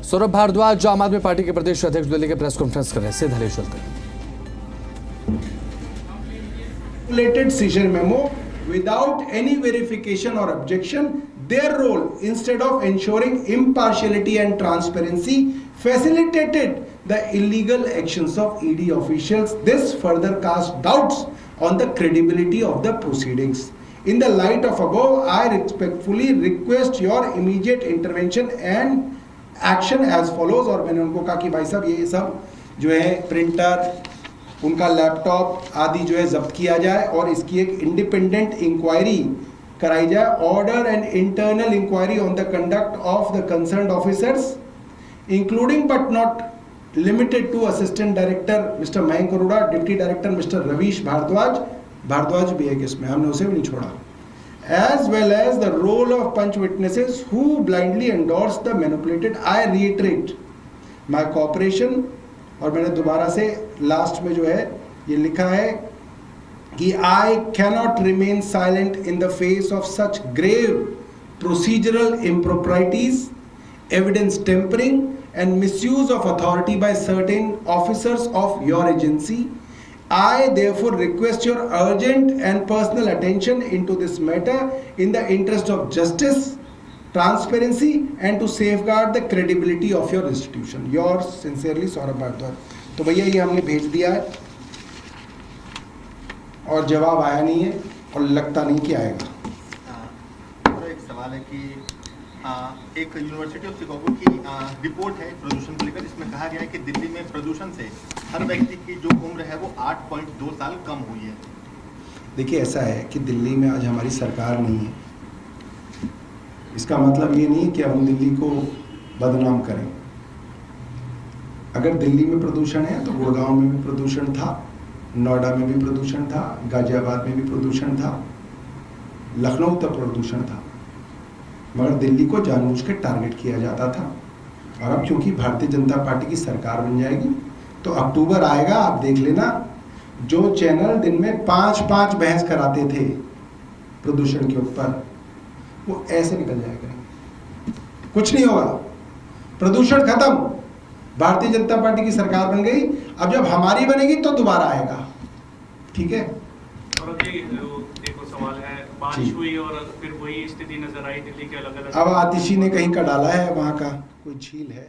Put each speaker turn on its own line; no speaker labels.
सौरभ भारद्वाज आम आदमी पार्टी के प्रदेश अध्यक्ष दिल्ली के प्रेस कॉन्फ्रेंस कर रहे थे, धले चलते
हैं। Seizure memo without any verification or objection, their role instead of ensuring impartiality and transparency facilitated the illegal actions of ED officials. This further casts doubts on the credibility of the proceedings. In the light of above, I respectfully request your immediate intervention and action as follows। और मैंने उनको कहा कि भाई साहब ये सब जो है प्रिंटर, उनका लैपटॉप आदि जो है जब्त किया जाए और इसकी एक इंडिपेंडेंट इंक्वायरी कराई जाए। Order and internal inquiry on the conduct of the concerned officers including but not limited to assistant director mister Mayank Arora, deputy director mister Ravish Bhardwaj भी है कि इसमें हमने उसे भी नहीं छोड़ा, as well as the role of punch witnesses who blindly endorse the manipulated। I reiterate my cooperation। और मैंने दोबारा से लास्ट में जो है ये लिखा है कि I cannot remain silent in the face of such grave procedural improprieties, evidence tampering and misuse of authority by certain officers of your agency। I therefore request your urgent and personal attention into this matter in the interest of justice, transparency and to safeguard the credibility of your institution। Yours sincerely Saurabh Bhardwaj. तो भैया ये हमने भेज दिया है और जवाब आया नहीं है और लगता नहीं कि आएगा।
एक सवाल है कि एक यूनिवर्सिटी ऑफ शिकागो की रिपोर्ट है प्रदूषण को लेकर, जिसमें कहा गया है कि दिल्ली में प्रदूषण से हर व्यक्ति की जो उम्र है वो 8.2 साल कम हुई है।
देखिए ऐसा है कि दिल्ली में आज हमारी सरकार नहीं है, इसका मतलब ये नहीं कि हम दिल्ली को बदनाम करें। अगर दिल्ली में प्रदूषण है तो गुड़गांव में भी प्रदूषण था, नोएडा में भी प्रदूषण था, गाजियाबाद में भी प्रदूषण था, लखनऊ तक प्रदूषण था, मगर दिल्ली को जानबूझ के टारगेट किया जाता था। और अब क्योंकि भारतीय जनता पार्टी की सरकार बन जाएगी तो अक्टूबर आएगा, आप देख लेना, जो चैनल दिन में 5-5 बहस कराते थे प्रदूषण के ऊपर वो ऐसे निकल जाया करेंगे, कुछ नहीं होगा, प्रदूषण खत्म, भारतीय जनता पार्टी की सरकार बन गई। अब जब हमारी बनेगी तो दोबारा आएगा, ठीक है।
और देखो सवाल है, बारिश हुई और फिर वही स्थिति नजर आई दिल्ली के अलग अलग।
अब आतिशी ने कहीं का डाला है, वहाँ का कोई झील है।